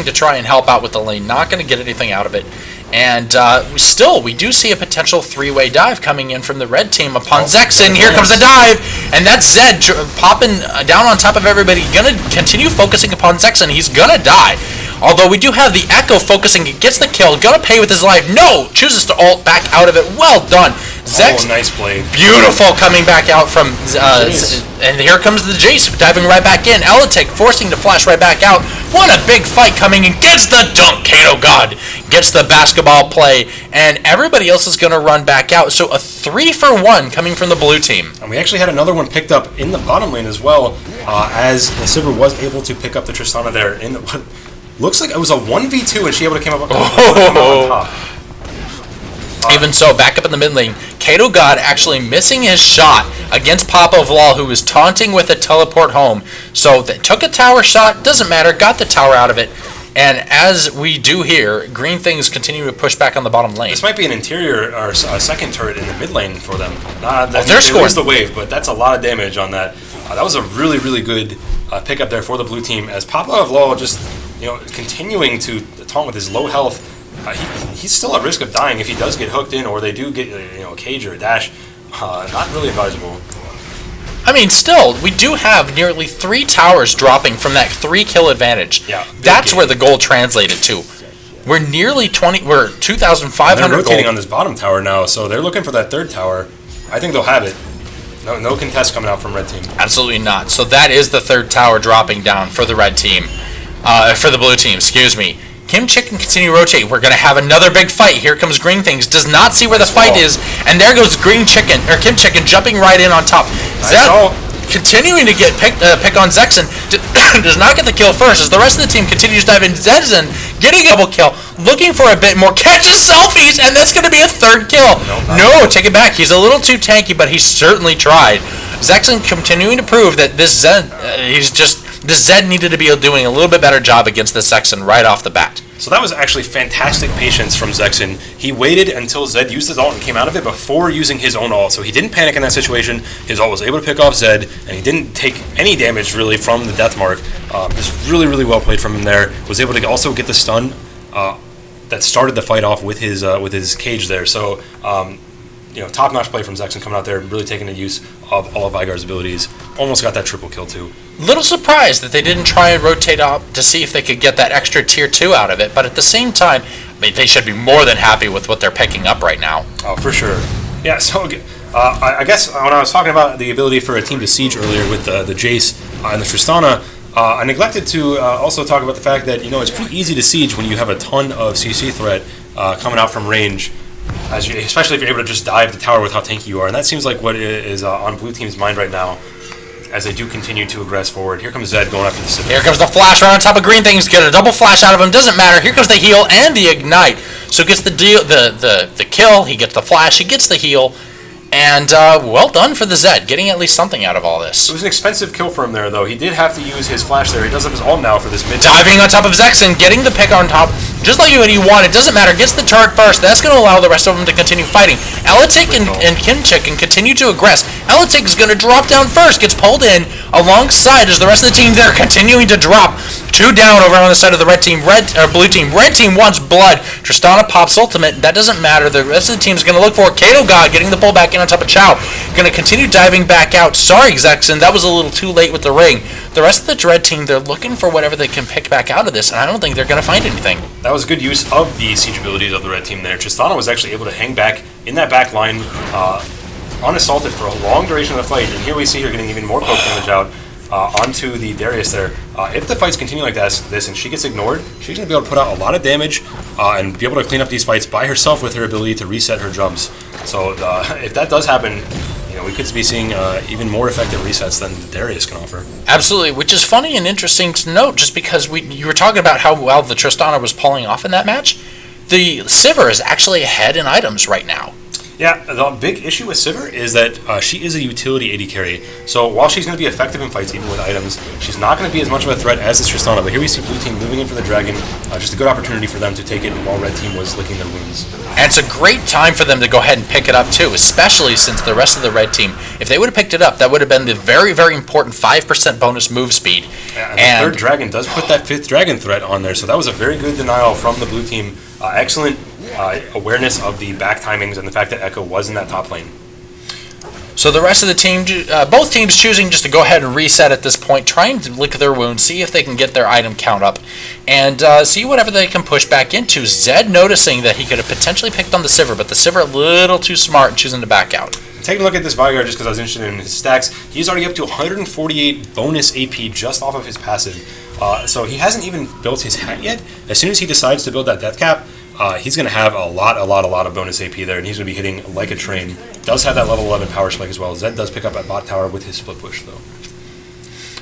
to try and help out with the lane, not going to get anything out of it. And still, we do see a potential three-way dive coming in from the red team upon Xexen. Here comes the dive, and that's Zed popping down on top of everybody. Going to continue focusing upon Xexen. He's going to die. Although we do have the Echo focusing, gets the kill, going to pay with his life. No! Chooses to ult back out of it. Well done. Xexen, nice play. Beautiful coming back out from... and here comes the Jace diving right back in. Elitic forcing to flash right back out. What a big fight coming in. Gets the dunk. Kato God gets the basketball play. And everybody else is going to run back out. So a 3-for-1 coming from the blue team. And we actually had another one picked up in the bottom lane as well, as the Sivir was able to pick up the Tristana there in the... Looks like it was a 1v2 and she able to come up on top. Even so, back up in the mid lane, Kato God actually missing his shot against Papa Vlal, who was taunting with a teleport home. So they took a tower shot, doesn't matter, got the tower out of it. And as we do here, green things continue to push back on the bottom lane. This might be an interior or a second turret in the mid lane for them. They're scoring the wave, but that's a lot of damage on that. That was a really, really good pickup there for the blue team, as Papa Vlal just continuing to taunt with his low health. He's still at risk of dying if he does get hooked in, or they do get a cage or a dash. Not really advisable. I mean, still, we do have nearly 3 towers dropping from that 3-kill advantage. Yeah, that's where the goal translated to. We're nearly 2,500 They're rotating gold on this bottom tower now, so they're looking for that third tower. I think they'll have it. No contest coming out from red team. Absolutely not. So that is the third tower dropping down for the red team. For the blue team, excuse me. Kim Chicken continue to rotate. We're going to have another big fight. Here comes Green Things. Does not see where the fight is. And there goes Green Chicken, or Kim Chicken, jumping right in on top. Zed continuing to get pick on Xexen. Does not get the kill first, as the rest of the team continues to dive in. Xexen getting a double kill. Looking for a bit more. Catches selfies, and that's going to be a third kill. No, take it back. He's a little too tanky, but he certainly tried. Xexen continuing to prove that this Zed, this Zed needed to be doing a little bit better job against this Xexen right off the bat. So that was actually fantastic patience from Xexen. He waited until Zed used his ult and came out of it before using his own ult. So he didn't panic in that situation. His ult was able to pick off Zed, and he didn't take any damage really from the death mark. Just really, really well played from him there. Was able to also get the stun that started the fight off with his cage there. So top-notch play from Xexen coming out there, really taking the use of all of Vygar's abilities. Almost got that triple kill too. Little surprised that they didn't try and rotate up to see if they could get that extra tier 2 out of it, but at the same time, they should be more than happy with what they're picking up right now. Oh, for sure. Yeah, so I guess when I was talking about the ability for a team to siege earlier with the Jace and the Tristana, I neglected to also talk about the fact that it's pretty easy to siege when you have a ton of CC threat coming out from range, especially if you're able to just dive the tower with how tanky you are, and that seems like what is on blue team's mind right now, as they do continue to aggress forward. Here comes Zed going after the Sivir. Here comes the flash right on top of Green Things. Get a double flash out of him. Doesn't matter. Here comes the heal and the ignite. So gets the kill. He gets the flash. He gets the heal. And well done for the Zed, getting at least something out of all this. It was an expensive kill for him there, though. He did have to use his flash there. He does have his ult now for this mid. Diving on top of Xexen, getting the pick on top, just like what he wanted. Doesn't matter. Gets the turret first. That's going to allow the rest of them to continue fighting. Elitic and Kimchick can continue to aggress. Elitic is going to drop down first. Gets pulled in alongside as the rest of the team there continuing to drop. 2 down over on the side of the blue team. Red team wants blood. Tristana pops ultimate. That doesn't matter. The rest of the team is going to look for Kato God getting the pull back in on top of Chau. Going to continue diving back out. Sorry, Xexen, that was a little too late with the ring. The rest of the red team, they're looking for whatever they can pick back out of this, and I don't think they're going to find anything. That was good use of the siege abilities of the red team there. Tristana was actually able to hang back in that back line unassaulted for a long duration of the fight, and here we see her getting even more poke damage out onto the Darius there. If the fights continue like this and she gets ignored, she's going to be able to put out a lot of damage and be able to clean up these fights by herself with her ability to reset her jumps. So if that does happen, we could be seeing even more effective resets than Darius can offer. Absolutely, which is funny and interesting to note, just because you were talking about how well the Tristana was pulling off in that match. The Sivir is actually ahead in items right now. Yeah, the big issue with Sivir is that she is a utility AD carry. So while she's going to be effective in fights, even with items, she's not going to be as much of a threat as this Tristana. But here we see blue team moving in for the dragon. Just a good opportunity for them to take it while red team was licking their wounds. And it's a great time for them to go ahead and pick it up too, especially since the rest of the red team, if they would have picked it up, that would have been the very, very important 5% bonus move speed. Yeah, and the third dragon does put that fifth dragon threat on there, so that was a very good denial from the blue team. Excellent awareness of the back timings and the fact that Echo was in that top lane. So the rest of the team, both teams choosing just to go ahead and reset at this point, trying to lick their wounds, see if they can get their item count up, and see whatever they can push back into. Zed noticing that he could have potentially picked on the Sivir, but the Sivir a little too smart and choosing to back out. Taking a look at this Veigar just because I was interested in his stacks, he's already up to 148 bonus AP just off of his passive. So he hasn't even built his hat yet. As soon as he decides to build that death cap, he's going to have a lot of bonus AP there, and he's going to be hitting like a train. Does have that level 11 power spike as well. Zed does pick up at bot tower with his split push, though.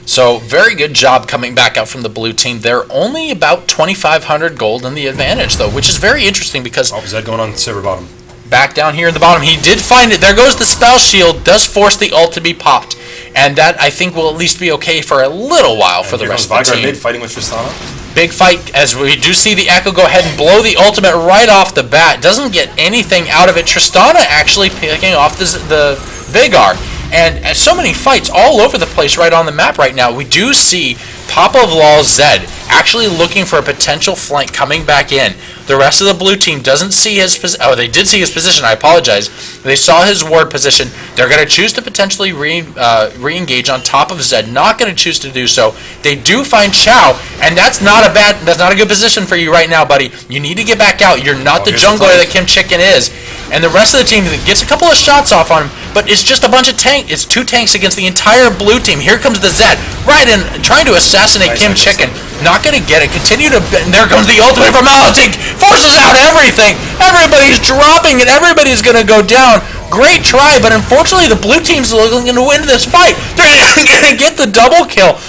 So very good job coming back out from the blue team. They're only about 2,500 gold in the advantage, though, which is very interesting because... Oh, Zed going on Sivir bottom. Back down here in the bottom, he did find it. There goes the spell shield, does force the ult to be popped. And that, I think, will at least be okay for a little while for the rest of the team. Mid fighting with Tristana. Big fight, as we do see the Echo go ahead and blow the ultimate right off the bat. Doesn't get anything out of it. Tristana actually picking off the Veigar. And so many fights all over the place right on the map right now. We do see Papa of Law Zed actually looking for a potential flank coming back in. The rest of the blue team doesn't see his position. Oh, they did see his position. I apologize. They saw his ward position. They're going to choose to potentially re-engage on top of Zed. Not going to choose to do so. They do find Chau, and that's not a good position for you right now, buddy. You need to get back out. You're not the jungler that Kim Chicken is. And the rest of the team gets a couple of shots off on him, but it's just a bunch of tanks. It's two tanks against the entire blue team. Here comes the Zed, right in, trying to assassinate Kim Chicken. Not going to get it. Continue to... And there comes the ultimate from Malantink. Forces out everything. Everybody's dropping and everybody's going to go down. Great try, but unfortunately the blue team's looking to win this fight. They're going to get the double kill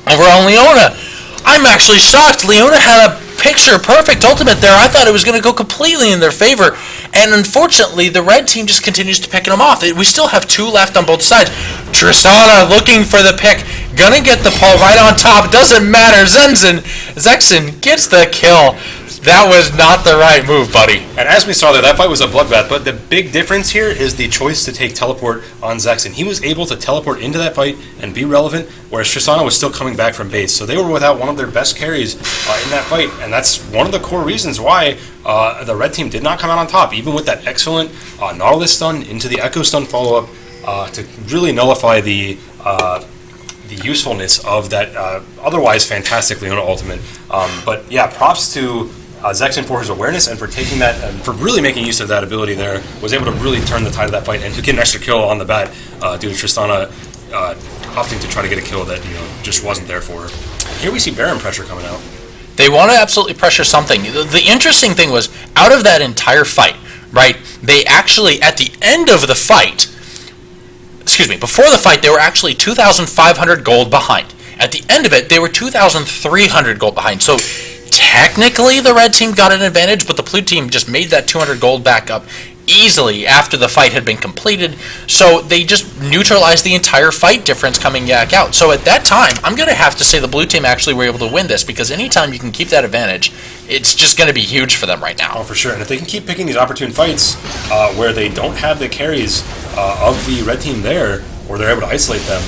over on Leona. I'm actually shocked. Leona had a picture-perfect ultimate there. I thought it was going to go completely in their favor. And unfortunately, the red team just continues to pick them off. We still have two left on both sides. Tristana looking for the pick. Gonna get the pull right on top. Doesn't matter. Xexen gets the kill. That was not the right move, buddy. And as we saw there, that fight was a bloodbath. But the big difference here is the choice to take teleport on Xexen. He was able to teleport into that fight and be relevant, whereas Tristana was still coming back from base. So they were without one of their best carries in that fight. And that's one of the core reasons why the red team did not come out on top, even with that excellent Nautilus stun into the Echo stun follow-up to really nullify the usefulness of that otherwise fantastic Leona ultimate. But yeah, props to Xexen for his awareness and for taking that and for really making use of that ability there. Was able to really turn the tide of that fight and to get an extra kill on the bat due to Tristana opting to try to get a kill that just wasn't there for her. Here we see Baron pressure coming out. They want to absolutely pressure something. The interesting thing was, out of that entire fight, right, they actually, at the end of the fight, before the fight, they were actually 2,500 gold behind. At the end of it, they were 2,300 gold behind. So technically, the red team got an advantage, but the blue team just made that 200 gold back up easily after the fight had been completed. So they just neutralized the entire fight difference coming back out. So at that time, I'm going to have to say the blue team actually were able to win this, because anytime you can keep that advantage, it's just going to be huge for them right now. Oh, for sure. And if they can keep picking these opportune fights where they don't have the carries of the red team there, or they're able to isolate them,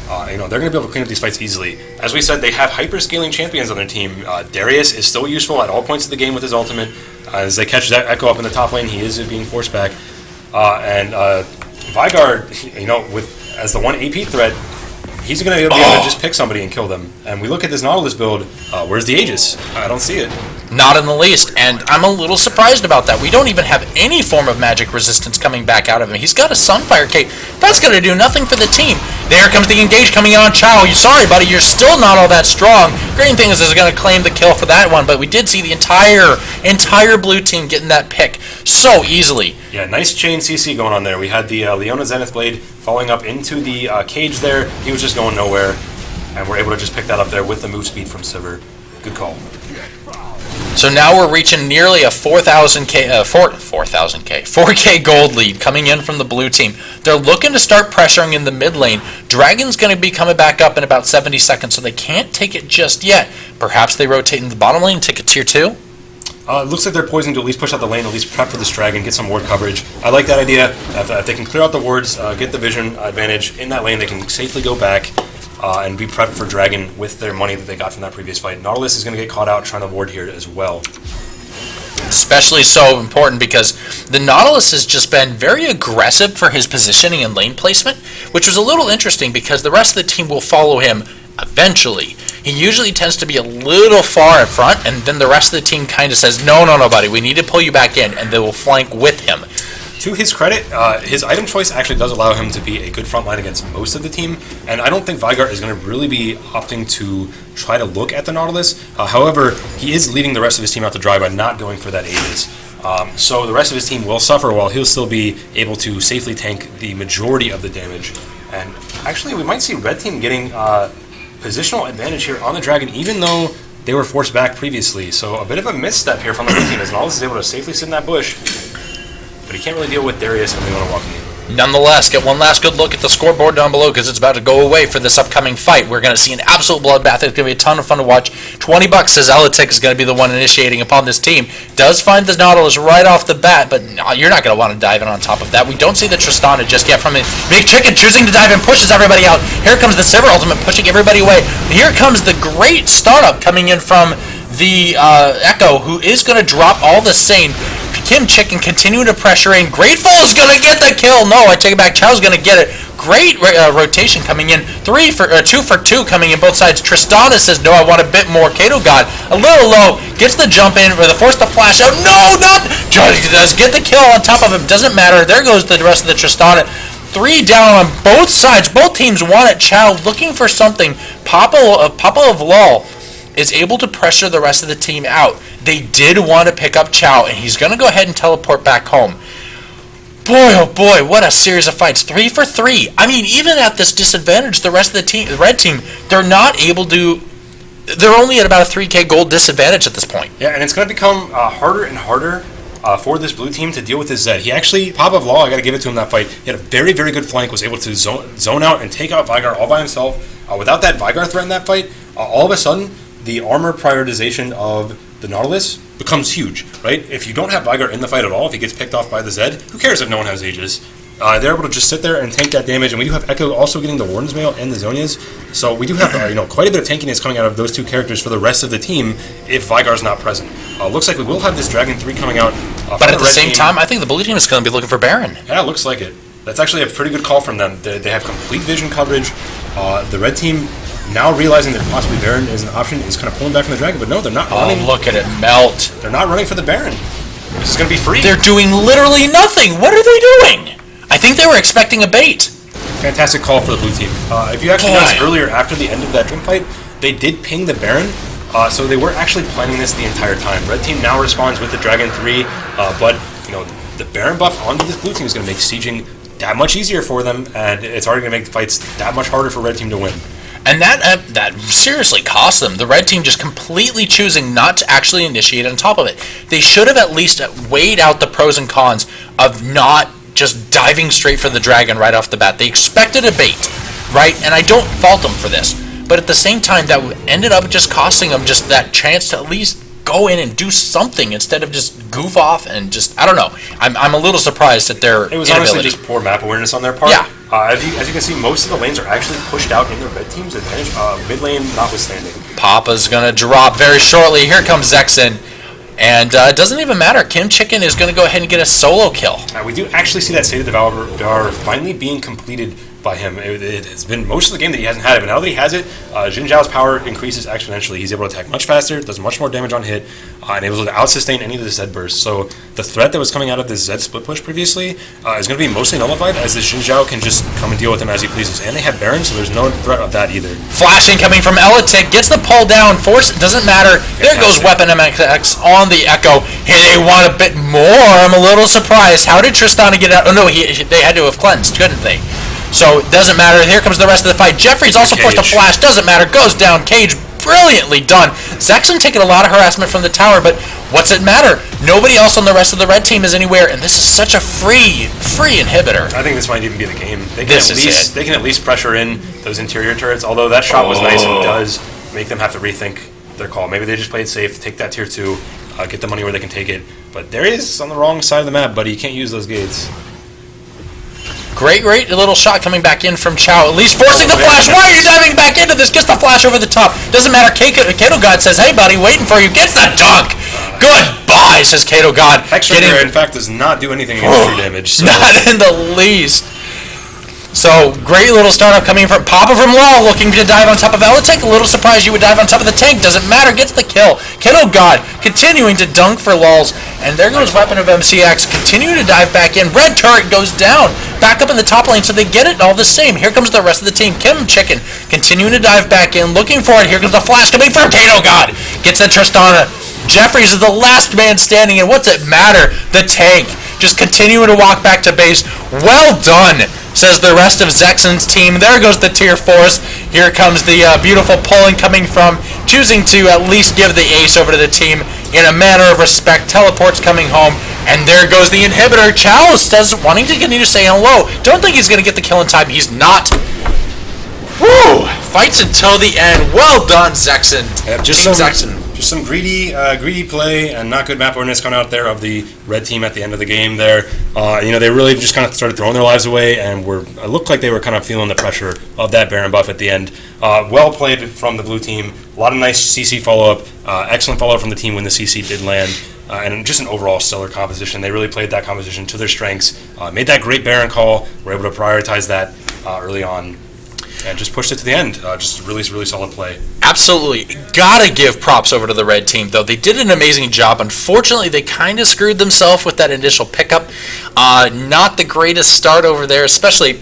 they're going to be able to clean up these fights easily. As we said, they have hyper-scaling champions on their team. Darius is still useful at all points of the game with his ultimate. As they catch that Echo up in the top lane, he is being forced back. And Veigar, as the one AP threat, he's going to be able to just pick somebody and kill them. And we look at this Nautilus build. Where's the Aegis? I don't see it. Not in the least, and I'm a little surprised about that. We don't even have any form of magic resistance coming back out of him. He's got a Sunfire Cape. That's going to do nothing for the team. There comes the engage coming in on Chau. You're sorry, buddy, you're still not all that strong. Green thing is going to claim the kill for that one, but we did see the entire blue team getting that pick so easily. Yeah, nice chain CC going on there. We had the Leona Zenith Blade falling up into the cage there. He was just going nowhere, and we're able to just pick that up there with the move speed from Sivir. Good call. So now we're reaching nearly a 4K gold lead coming in from the blue team. They're looking to start pressuring in the mid lane. Dragon's going to be coming back up in about 70 seconds, so they can't take it just yet. Perhaps they rotate in the bottom lane and take a tier 2? It looks like they're poising to at least push out the lane, at least prep for this dragon, get some ward coverage. I like that idea. If they can clear out the wards, get the vision advantage in that lane, they can safely go back and be prepped for dragon with their money that they got from that previous fight. Nautilus is going to get caught out trying to ward here as well. Especially so important because the Nautilus has just been very aggressive for his positioning and lane placement, which was a little interesting because the rest of the team will follow him eventually. He usually tends to be a little far in front, and then the rest of the team kind of says, no, buddy, we need to pull you back in, and they will flank with him. To his credit, his item choice actually does allow him to be a good front line against most of the team, and I don't think Veigar is going to really be opting to try to look at the Nautilus. However, he is leaving the rest of his team out to dry by not going for that Aegis. So the rest of his team will suffer while he'll still be able to safely tank the majority of the damage. And actually, we might see Red Team getting positional advantage here on the Dragon, even though they were forced back previously. So a bit of a misstep here from the Red Team as Nautilus is able to safely sit in that bush. But he can't really deal with Darius when they want to walk in. Nonetheless, get one last good look at the scoreboard down below because it's about to go away for this upcoming fight. We're going to see an absolute bloodbath. It's going to be a ton of fun to watch. $20 says Elitic is going to be the one initiating upon this team. Does find the Nautilus right off the bat, but you're not going to want to dive in on top of that. We don't see the Tristana just yet from it. Big Chicken choosing to dive in, pushes everybody out. Here comes the Sivir ultimate, pushing everybody away. Here comes the great startup coming in from the Echo, who is going to drop all the sane. Kim Chicken continuing to pressure in. Grateful is going to get the kill. No, I take it back. Chau's going to get it. Great rotation coming in. 2 for 2 coming in both sides. Tristana says, no, I want a bit more. Kato God, a little low. Gets the jump in. Or the force to flash out. No, not. Does get the kill on top of him. Doesn't matter. There goes the rest of the Tristana. 3 down on both sides. Both teams want it. Chau looking for something. Papa of Lol is able to pressure the rest of the team out. They did want to pick up Chau, and he's going to go ahead and teleport back home. Boy, oh boy, what a series of fights. 3 for 3. I mean, even at this disadvantage, the rest of the team, the red team, they're not able to... They're only at about a 3K gold disadvantage at this point. Yeah, and it's going to become harder and harder for this blue team to deal with this Zed. He actually, Papa of Law, I got to give it to him that fight. He had a very, very good flank, was able to zone out and take out Veigar all by himself. Without that Veigar threat in that fight, all of a sudden, the armor prioritization of the Nautilus becomes huge, right? If you don't have Veigar in the fight at all, if he gets picked off by the Zed, who cares if no one has Aegis? They're able to just sit there and tank that damage, and we do have Echo also getting the Warden's Mail and the Zonias, so we do have quite a bit of tankiness coming out of those two characters for the rest of the team if Veigar's not present. Looks like we will have this Dragon 3 coming out. But at the same time, I think the blue team is going to be looking for Baron. Yeah, it looks like it. That's actually a pretty good call from them. They have complete vision coverage. The red team, now realizing that possibly Baron is an option, is kind of pulling back from the Dragon, but no, they're not running. Oh, look at it melt. They're not running for the Baron. This is going to be free. They're doing literally nothing. What are they doing? I think they were expecting a bait. Fantastic call for the blue team. If you actually noticed earlier, after the end of that dream fight, they did ping the Baron, so they were actually planning this the entire time. Red team now responds with the Dragon 3, but the Baron buff onto this blue team is going to make sieging that much easier for them, and it's already going to make the fights that much harder for red team to win. And that seriously cost them. The red team just completely choosing not to actually initiate on top of it. They should have at least weighed out the pros and cons of not just diving straight for the Dragon right off the bat. They expected a bait, right? And I don't fault them for this. But at the same time, that ended up just costing them just that chance to at least go in and do something instead of just goof off and just, I don't know. I'm a little surprised at their It was honestly just poor map awareness on their part. Yeah. As you can see, most of the lanes are actually pushed out in the red team's advantage, mid lane notwithstanding. Papa's going to drop very shortly. Here comes Xexen. And it doesn't even matter. Kim Chicken is going to go ahead and get a solo kill. We do actually see that State of the Valor finally being completed by him. It's been most of the game that he hasn't had it, but now that he has it, Xin Zhao's power increases exponentially. He's able to attack much faster, does much more damage on hit, and able to out-sustain any of the Zed bursts. So the threat that was coming out of this Zed split push previously is going to be mostly nullified, as this Xin Zhao can just come and deal with him as he pleases. And they have Baron, so there's no threat of that either. Flashing coming from Elitic, gets the pull down, force, doesn't matter. There goes Weapon MXX on the Echo. Here they want a bit more. I'm a little surprised. How did Tristana get out? Oh no, they had to have cleansed, couldn't they? So it doesn't matter. Here comes the rest of the fight. Jeffrey's also forced to flash. Doesn't matter. Goes down. Cage brilliantly done. Xexen taking a lot of harassment from the tower, but what's it matter? Nobody else on the rest of the red team is anywhere, and this is such a free inhibitor. I think this might even be the game. They can at least pressure in those interior turrets, although that shot was nice and does make them have to rethink their call. Maybe they just played safe, take that tier 2, get the money where they can take it. But there is on the wrong side of the map, buddy. You can't use those gates. Great little shot coming back in from Chau. At least forcing the flash. Why are you diving back into this? Gets the flash over the top. Doesn't matter. Kato God says, hey, buddy, waiting for you. Gets the dunk. Goodbye, says Kato God. Extra in fact, does not do anything against true damage. So. Not in the least. So, great little startup coming from Papa from Law, looking to dive on top of Elitic. A little surprised you would dive on top of the tank. Doesn't matter. Gets the kill. Kato God continuing to dunk for lulls. And there goes Weapon of MCX, continuing to dive back in. Red turret goes down. Back up in the top lane, so they get it all the same. Here comes the rest of the team. Kim Chicken continuing to dive back in, looking for it. Here comes the flash coming from Kato God. Gets the Tristana. Jeffries is the last man standing, and what's it matter? The tank just continuing to walk back to base. Well done, says the rest of Xexen's team. There goes the tier 4s. Here comes the beautiful pulling coming from choosing to at least give the ace over to the team in a manner of respect. Teleports coming home, and there goes the inhibitor. Chau says wanting to continue to say hello. Don't think he's going to get the kill in time. He's not. Woo! Fights until the end. Well done, Xexen. Yep, just some greedy play and not good map awareness coming out there of the red team at the end of the game there. They really just kind of started throwing their lives away, and it looked like they were kind of feeling the pressure of that Baron buff at the end. Well played from the blue team. A lot of nice CC follow-up. Excellent follow-up from the team when the CC did land. And just an overall stellar composition. They really played that composition to their strengths. Made that great Baron call. Were able to prioritize that early on. And just pushed it to the end. Just really solid play. Absolutely. Gotta give props over to the red team, though. They did an amazing job. Unfortunately, they kind of screwed themselves with that initial pickup. Not the greatest start over there, especially,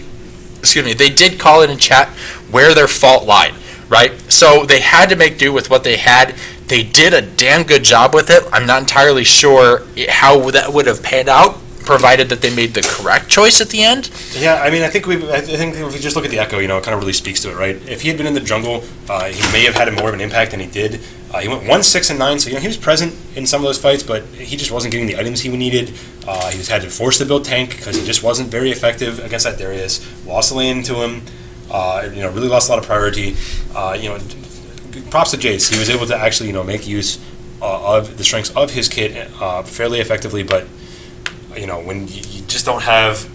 they did call it in chat where their fault lied, right? So they had to make do with what they had. They did a damn good job with it. I'm not entirely sure how that would have panned out, provided that they made the correct choice at the end. Yeah, I mean, I think if we just look at the Echo, it kind of really speaks to it, right? If he had been in the jungle, he may have had more of an impact than he did. He went 1, 6, and 9, so he was present in some of those fights, but he just wasn't getting the items he needed. He had to force the build tank because he just wasn't very effective against that Darius. Lost the lane to him. Really lost a lot of priority. Props to Jace. He was able to actually, make use of the strengths of his kit fairly effectively, but when you just don't have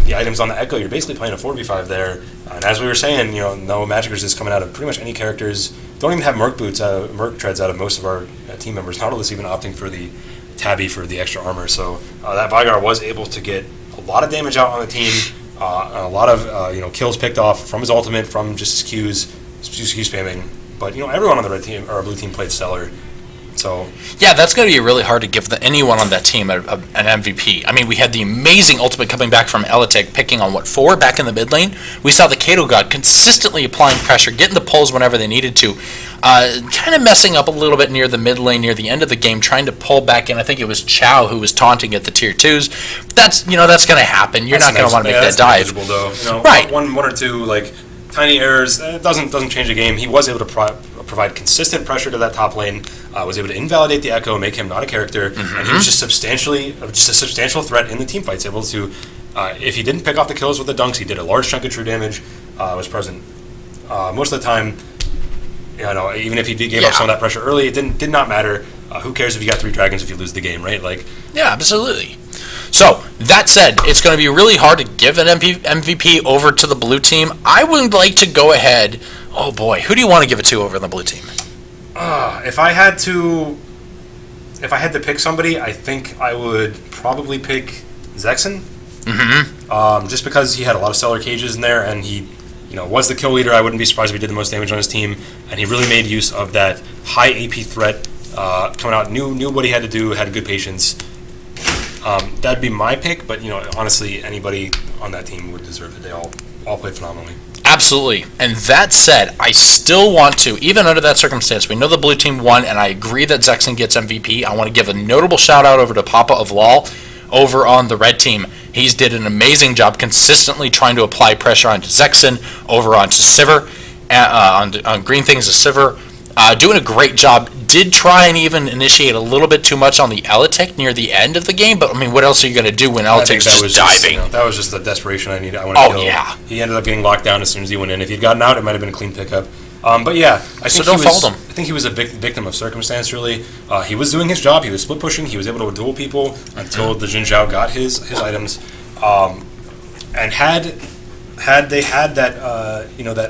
the items on the Echo, you're basically playing a 4v5 there. And as we were saying, no magic resist coming out of pretty much any characters. Don't even have Merc boots, Merc treads out of most of our team members. Nautilus even opting for the Tabby for the extra armor. So that Vygar was able to get a lot of damage out on the team, a lot of kills picked off from his ultimate, from just his Q spamming. But everyone on the red team or blue team played stellar. So yeah, that's going to be really hard to give anyone on that team an MVP. I mean, we had the amazing ultimate coming back from Elitic, picking on 4 back in the mid lane. We saw the Kato God consistently applying pressure, getting the pulls whenever they needed to, kind of messing up a little bit near the mid lane, near the end of the game, trying to pull back in. I think it was Chau who was taunting at the tier 2s. That's that's going to happen. You're not going to want to make that dive. Though. Right. One or two tiny errors. It doesn't change the game. He was able to provide consistent pressure to that top lane. Was able to invalidate the Echo, make him not a character, and he was just a substantial threat in the team fights. Able to, if he didn't pick off the kills with the dunks, he did a large chunk of true damage. Was present most of the time. Even if he gave up some of that pressure early, it did not matter. Who cares if you got 3 dragons if you lose the game, right? Yeah, absolutely. So, that said, it's going to be really hard to give an MVP over to the blue team. I would like to go ahead. Oh boy, who do you want to give it to over on the blue team? If I had to pick somebody, I think I would probably pick Xexen. just because he had a lot of stellar cages in there, and he, was the kill leader. I wouldn't be surprised if he did the most damage on his team, and he really made use of that high AP threat coming out. Knew what he had to do, had good patience. That'd be my pick, but honestly, anybody on that team would deserve it. They all played phenomenally. Absolutely. And that said, I still want to, even under that circumstance, we know the blue team won, and I agree that Xexen gets MVP. I want to give a notable shout out over to Papa of Lol over on the red team. He's did an amazing job consistently trying to apply pressure onto Xexen, over onto Sivir, on green things to Sivir. Doing a great job. Did try and even initiate a little bit too much on the Elitek near the end of the game, but I mean, what else are you going to do when Elitek's just diving? That was just the desperation I needed. I want to kill. Yeah. He ended up getting locked down as soon as he went in. If he'd gotten out, it might have been a clean pickup. But yeah, I think I think he was a victim of circumstance. Really, he was doing his job. He was split pushing. He was able to duel people until the Jin Zhao got his items, and had they had that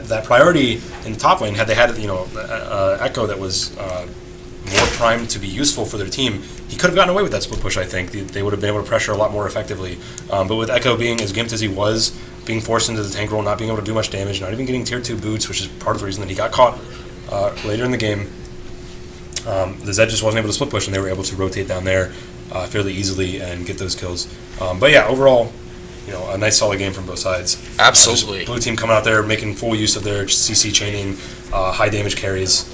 that priority in the top lane, had they had Echo that was more primed to be useful for their team, he could have gotten away with that split push. I think they would have been able to pressure a lot more effectively. But with Echo being as gimped as he was, being forced into the tank role, not being able to do much damage, not even getting tier 2 boots, which is part of the reason that he got caught later in the game, the Zed just wasn't able to split push, and they were able to rotate down there fairly easily and get those kills. But yeah, overall, a nice solid game from both sides. Absolutely. Blue team coming out there making full use of their CC chaining, high damage carries.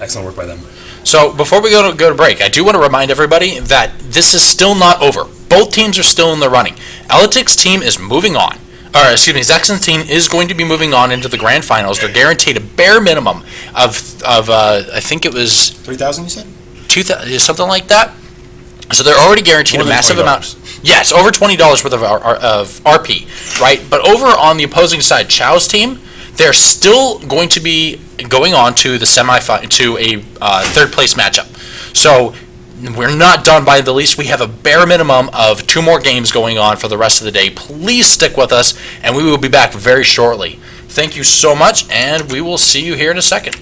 Excellent work by them. So before we go to break, I do want to remind everybody that this is still not over. Both teams are still in the running. Elitek's team is moving on. Xexen's team is going to be moving on into the grand finals. They're guaranteed a bare minimum of I think it was 3,000. You said 2,000, something like that. So they're already guaranteed a massive amount. Yes, over $20 worth of RP, right? But over on the opposing side, Chau's team, they're still going to be going on to the to a third place matchup. So we're not done by the least. We have a bare minimum of 2 more games going on for the rest of the day. Please stick with us, and we will be back very shortly. Thank you so much, and we will see you here in a second.